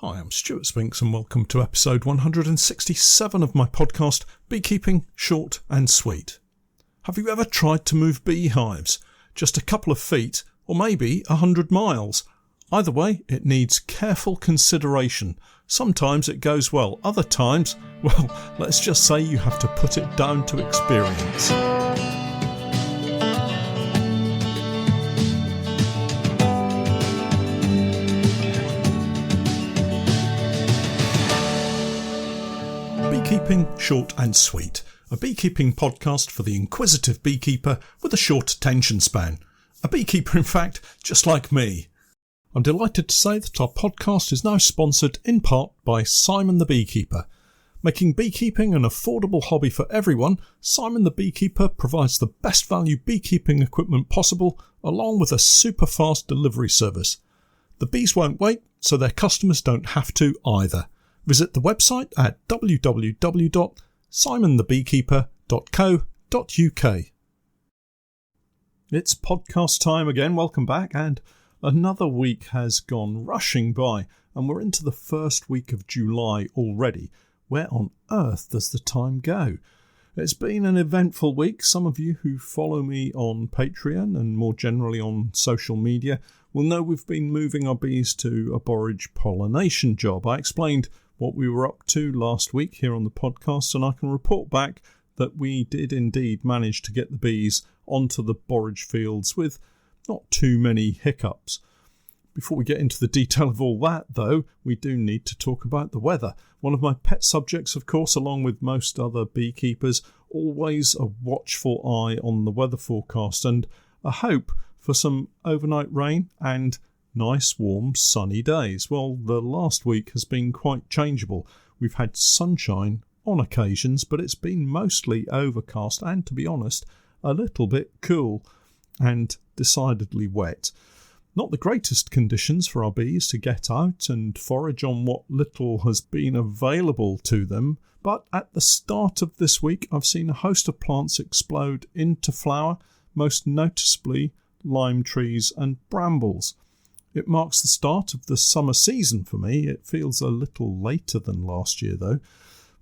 Hi, I'm Stewart Spinks and welcome to episode 167 of my podcast, Beekeeping Short and Sweet. Have you ever tried to move beehives? Just a couple of feet or maybe 100 miles? Either way, it needs careful consideration. Sometimes it goes well, other times, well, let's just say you have to put it down to experience. Beekeeping Short and Sweet, a beekeeping podcast for the inquisitive beekeeper with a short attention span. A beekeeper, in fact, just like me. I'm delighted to say that our podcast is now sponsored in part by Simon the Beekeeper. Making beekeeping an affordable hobby for everyone, Simon the Beekeeper provides the best value beekeeping equipment possible, along with a super fast delivery service. The bees won't wait, so their customers don't have to either. Visit the website at www.simonthebeekeeper.co.uk. It's podcast time again, welcome back, and another week has gone rushing by, and we're into the first week of July already. Where on earth does the time go? It's been an eventful week. Some of you who follow me on Patreon and more generally on social media will know we've been moving our bees to a borage pollination job. I explained what we were up to last week here on the podcast, and I can report back that we did indeed manage to get the bees onto the borage fields with not too many hiccups. Before we get into the detail of all that, though, we do need to talk about the weather. One of my pet subjects, of course, along with most other beekeepers, always a watchful eye on the weather forecast and a hope for some overnight rain and nice, warm, sunny days. Well, the last week has been quite changeable. We've had sunshine on occasions, but it's been mostly overcast and, to be honest, a little bit cool and decidedly wet. Not the greatest conditions for our bees to get out and forage on what little has been available to them, but at the start of this week I've seen a host of plants explode into flower, most noticeably lime trees and brambles. It marks the start of the summer season for me. It feels a little later than last year though,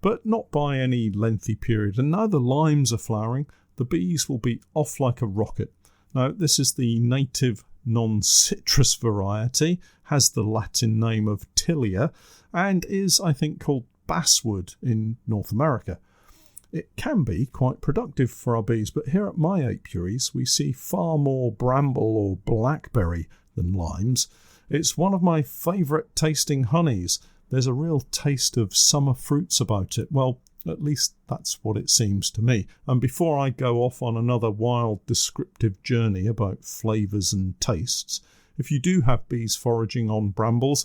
but not by any lengthy period, and now the limes are flowering, the bees will be off like a rocket. Now this is the native non-citrus variety, has the Latin name of Tilia, and is, I think, called basswood in North America. It can be quite productive for our bees, but here at my apiaries we see far more bramble or blackberry than limes. It's one of my favourite tasting honeys. There's a real taste of summer fruits about it. Well, at least that's what it seems to me. And before I go off on another wild descriptive journey about flavours and tastes, if you do have bees foraging on brambles,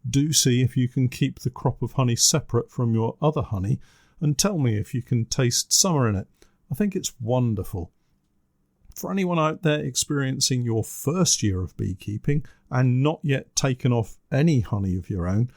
do see if you can keep the crop of honey separate from your other honey and tell me if you can taste summer in it. I think it's wonderful. For anyone out there experiencing your first year of beekeeping and not yet taken off any honey of your own,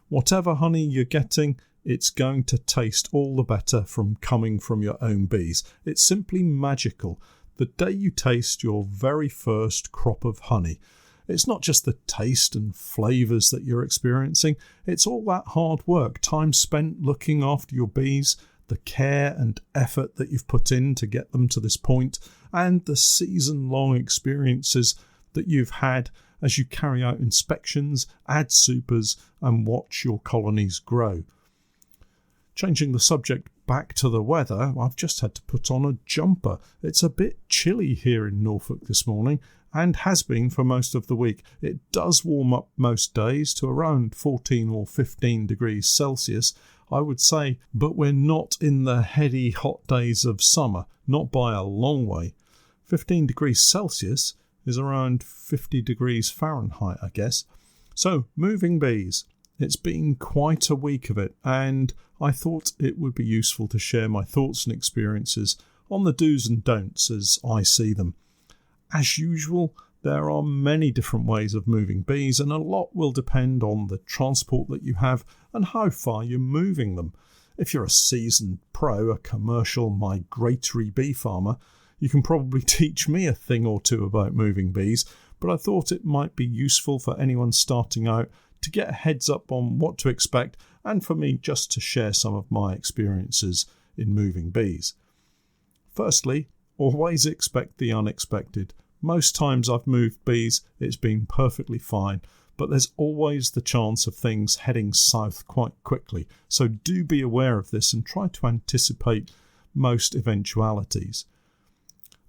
whatever honey you're getting, it's going to taste all the better from coming from your own bees. It's simply magical. The day you taste your very first crop of honey, it's not just the taste and flavours that you're experiencing, it's all that hard work, time spent looking after your bees, the care and effort that you've put in to get them to this point, and the season-long experiences that you've had as you carry out inspections, add supers, and watch your colonies grow. Changing the subject back to the weather, I've just had to put on a jumper. It's a bit chilly here in Norfolk this morning, and has been for most of the week. It does warm up most days to around 14 or 15 degrees Celsius, I would say, but we're not in the heady hot days of summer, not by a long way. 15 degrees Celsius is around 50 degrees Fahrenheit, I guess. So, moving bees. It's been quite a week of it, and I thought it would be useful to share my thoughts and experiences on the do's and don'ts as I see them. As usual, there are many different ways of moving bees, and a lot will depend on the transport that you have and how far you're moving them. If you're a seasoned pro, a commercial migratory bee farmer, you can probably teach me a thing or two about moving bees, but I thought it might be useful for anyone starting out to get a heads up on what to expect and for me just to share some of my experiences in moving bees. Firstly, always expect the unexpected. Most times I've moved bees, it's been perfectly fine, but there's always the chance of things heading south quite quickly. So do be aware of this and try to anticipate most eventualities.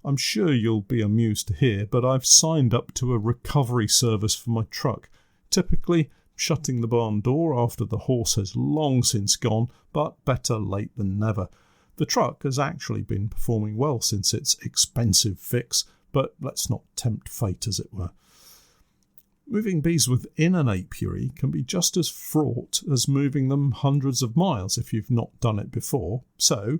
I'm sure you'll be amused to hear, but I've signed up to a recovery service for my truck, typically shutting the barn door after the horse has long since gone, but better late than never. The truck has actually been performing well since its expensive fix, but let's not tempt fate, as it were. Moving bees within an apiary can be just as fraught as moving them hundreds of miles if you've not done it before. So,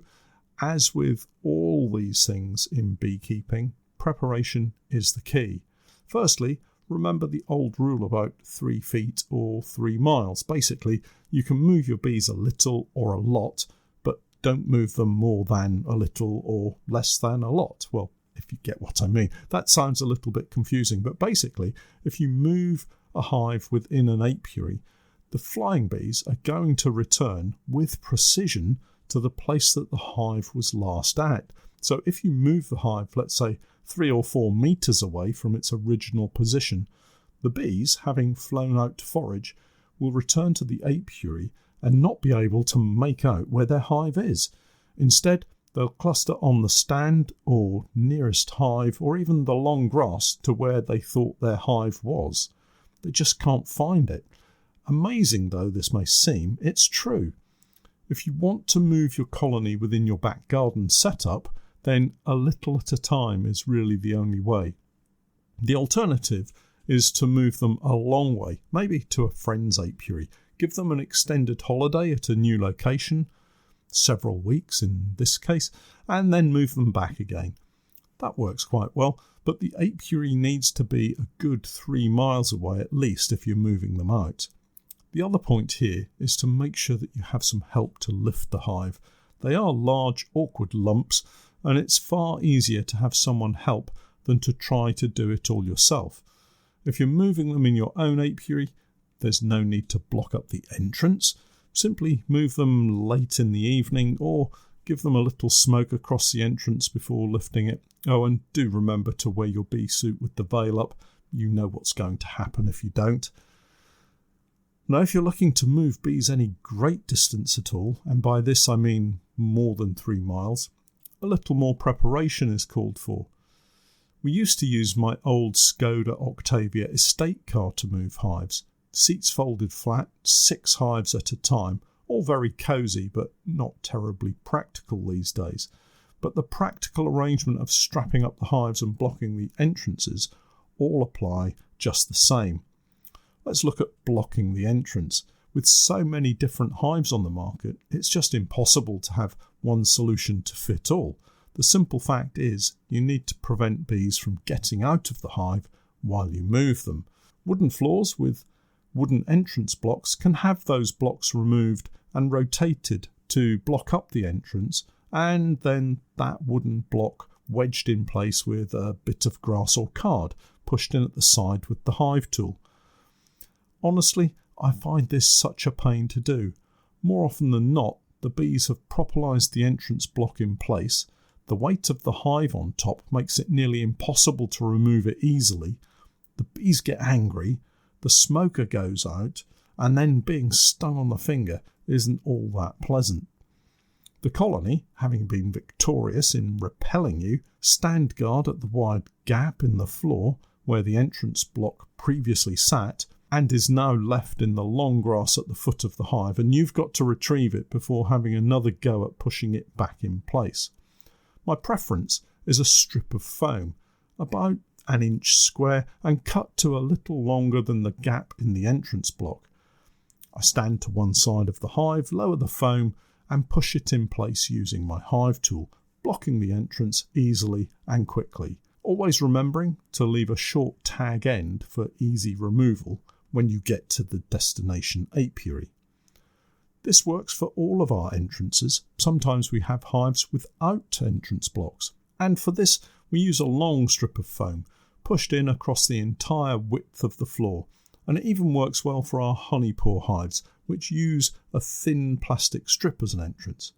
as with all these things in beekeeping, preparation is the key. Firstly, remember the old rule about 3 feet or 3 miles. Basically, you can move your bees a little or a lot, but don't move them more than a little or less than a lot. Well, if you get what I mean. That sounds a little bit confusing, but basically, if you move a hive within an apiary, the flying bees are going to return with precision to the place that the hive was last at. So if you move the hive, let's say 3 or 4 meters away from its original position, the bees, having flown out to forage, will return to the apiary and not be able to make out where their hive is. Instead, they'll cluster on the stand or nearest hive or even the long grass to where they thought their hive was. They just can't find it. Amazing though this may seem, it's true. If you want to move your colony within your back garden setup, then a little at a time is really the only way. The alternative is to move them a long way, maybe to a friend's apiary. Give them an extended holiday at a new location, several weeks in this case, and then move them back again. That works quite well, but the apiary needs to be a good 3 miles away at least if you're moving them out. The other point here is to make sure that you have some help to lift the hive. They are large, awkward lumps, and it's far easier to have someone help than to try to do it all yourself. If you're moving them in your own apiary, there's no need to block up the entrance. Simply move them late in the evening or give them a little smoke across the entrance before lifting it. Oh, and do remember to wear your bee suit with the veil up. You know what's going to happen if you don't. Now, if you're looking to move bees any great distance at all, and by this I mean more than 3 miles, a little more preparation is called for. We used to use my old Skoda Octavia estate car to move hives. Seats folded flat, 6 hives at a time, all very cosy but not terribly practical these days. But the practical arrangement of strapping up the hives and blocking the entrances all apply just the same. Let's look at blocking the entrance. With so many different hives on the market, it's just impossible to have one solution to fit all. The simple fact is you need to prevent bees from getting out of the hive while you move them. Wooden floors with wooden entrance blocks can have those blocks removed and rotated to block up the entrance, and then that wooden block wedged in place with a bit of grass or card pushed in at the side with the hive tool. Honestly, I find this such a pain to do. More often than not, the bees have properlised the entrance block in place. The weight of the hive on top makes it nearly impossible to remove it easily. The bees get angry, the smoker goes out, and then being stung on the finger isn't all that pleasant. The colony, having been victorious in repelling you, stand guard at the wide gap in the floor where the entrance block previously sat, and is now left in the long grass at the foot of the hive, and you've got to retrieve it before having another go at pushing it back in place. My preference is a strip of foam, about 1 inch square and cut to a little longer than the gap in the entrance block. I stand to one side of the hive, lower the foam and push it in place using my hive tool, blocking the entrance easily and quickly, always remembering to leave a short tag end for easy removal when you get to the destination apiary. This works for all of our entrances. Sometimes we have hives without entrance blocks, and for this we use a long strip of foam pushed in across the entire width of the floor. and it even works well for our honey pour hives, which use a thin plastic strip as an entrance.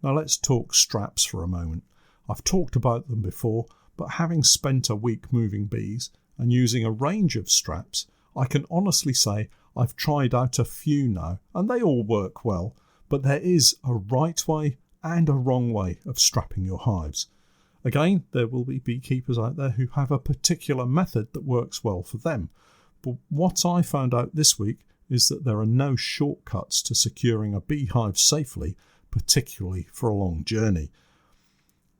Now let's talk straps for a moment. I've talked about them before, but having spent a week moving bees and using a range of straps, I can honestly say I've tried out a few now, and they all work well, but there is a right way and a wrong way of strapping your hives. Again, there will be beekeepers out there who have a particular method that works well for them, but what I found out this week is that there are no shortcuts to securing a beehive safely, particularly for a long journey.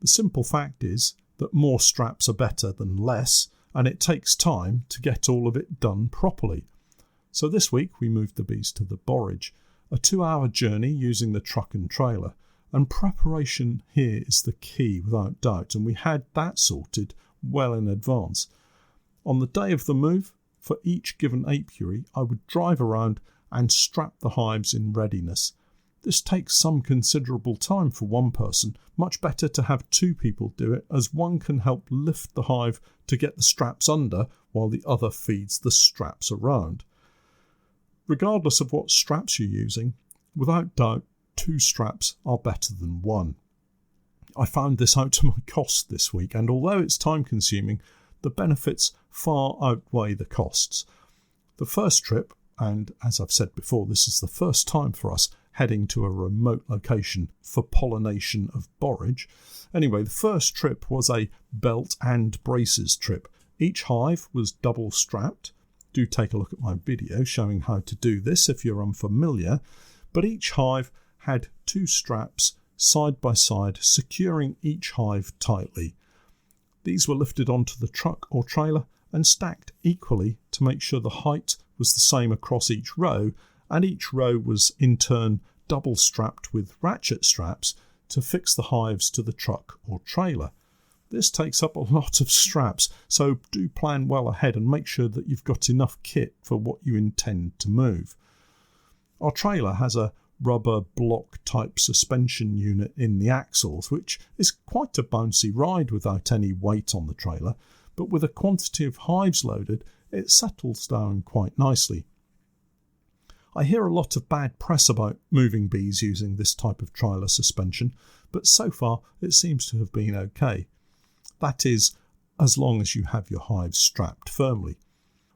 The simple fact is that more straps are better than less, and it takes time to get all of it done properly. So this week we moved the bees to the borage, a 2-hour journey using the truck and trailer, and preparation here is the key without doubt, and we had that sorted well in advance. On the day of the move, for each given apiary, I would drive around and strap the hives in readiness. This takes some considerable time for one person. Much better to have 2 people do it, as one can help lift the hive to get the straps under while the other feeds the straps around. Regardless of what straps you're using, without doubt 2 straps are better than 1. I found this out to my cost this week, and although it's time consuming, the benefits far outweigh the costs. The first trip, and as I've said before, this is the first time for us heading to a remote location for pollination of borage. Anyway, the first trip was a belt and braces trip. Each hive was double strapped. Do take a look at my video showing how to do this if you're unfamiliar. But each hive had 2 straps side by side, securing each hive tightly. These were lifted onto the truck or trailer and stacked equally to make sure the height was the same across each row, and each row was in turn double strapped with ratchet straps to fix the hives to the truck or trailer. This takes up a lot of straps, so do plan well ahead and make sure that you've got enough kit for what you intend to move. Our trailer has a rubber block type suspension unit in the axles, which is quite a bouncy ride without any weight on the trailer, but with a quantity of hives loaded, it settles down quite nicely. I hear a lot of bad press about moving bees using this type of trailer suspension, but so far it seems to have been okay. That is, as long as you have your hives strapped firmly.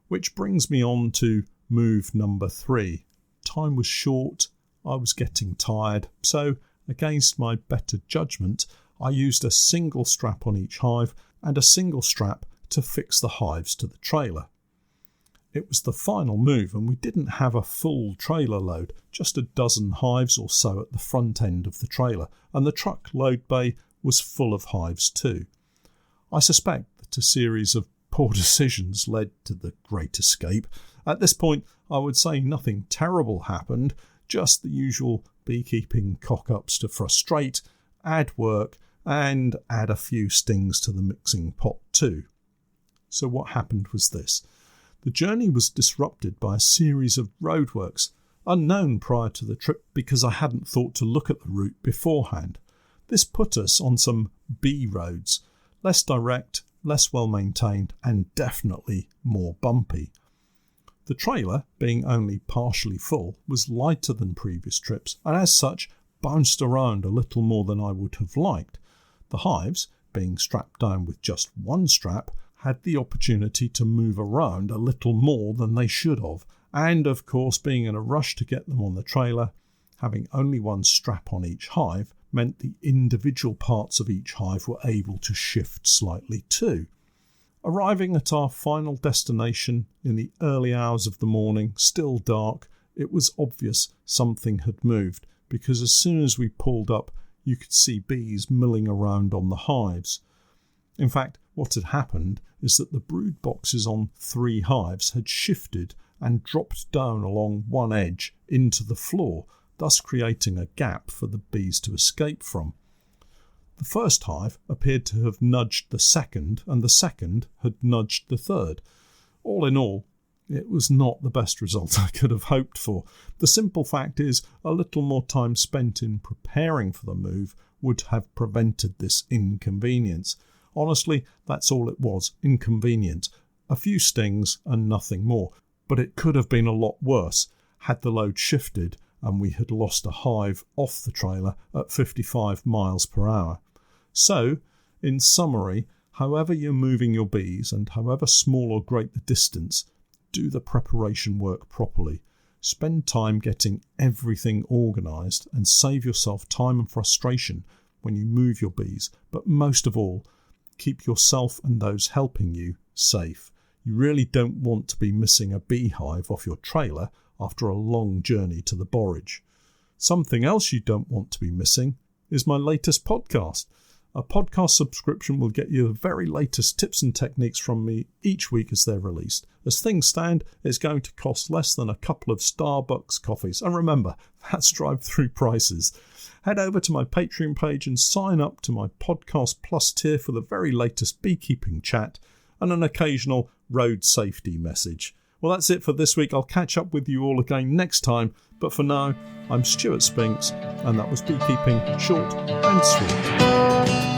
Which brings me on to move number 3. Time was short, I was getting tired, so against my better judgment, I used a single strap on each hive and a single strap to fix the hives to the trailer. It was the final move, and we didn't have a full trailer load, just a dozen hives or so at the front end of the trailer, and the truck load bay was full of hives too. I suspect that a series of poor decisions led to the great escape. At this point, I would say nothing terrible happened, just the usual beekeeping cock-ups to frustrate, add work, and add a few stings to the mixing pot too. So what happened was this. The journey was disrupted by a series of roadworks, unknown prior to the trip because I hadn't thought to look at the route beforehand. This put us on some B roads, less direct, less well maintained, and definitely more bumpy. The trailer, being only partially full, was lighter than previous trips, and as such bounced around a little more than I would have liked. The hives, being strapped down with just one strap, had the opportunity to move around a little more than they should have, and of course being in a rush to get them on the trailer, having only one strap on each hive meant the individual parts of each hive were able to shift slightly too. Arriving at our final destination in the early hours of the morning, still dark, it was obvious something had moved, because as soon as we pulled up you could see bees milling around on the hives. In fact, what had happened is that the brood boxes on 3 hives had shifted and dropped down along one edge into the floor, thus creating a gap for the bees to escape from. The first hive appeared to have nudged the second, and the second had nudged the third. All in all, it was not the best result I could have hoped for. The simple fact is, a little more time spent in preparing for the move would have prevented this inconvenience. Honestly, that's all it was, inconvenient. A few stings and nothing more. but it could have been a lot worse had the load shifted and we had lost a hive off the trailer at 55 miles per hour. So, in summary, however you're moving your bees and however small or great the distance, do the preparation work properly. Spend time getting everything organised and save yourself time and frustration when you move your bees. But most of all, keep yourself and those helping you safe. You really don't want to be missing a beehive off your trailer after a long journey to the borage. Something else you don't want to be missing is my latest podcast. A podcast subscription will get you the very latest tips and techniques from me each week as they're released. As things stand, it's going to cost less than a couple of Starbucks coffees. And remember, that's drive-through prices. Head over to my Patreon page and sign up to my Podcast Plus tier for the very latest beekeeping chat and an occasional road safety message. Well, that's it for this week. I'll catch up with you all again next time. But for now, I'm Stewart Spinks, and that was Beekeeping Short and Sweet.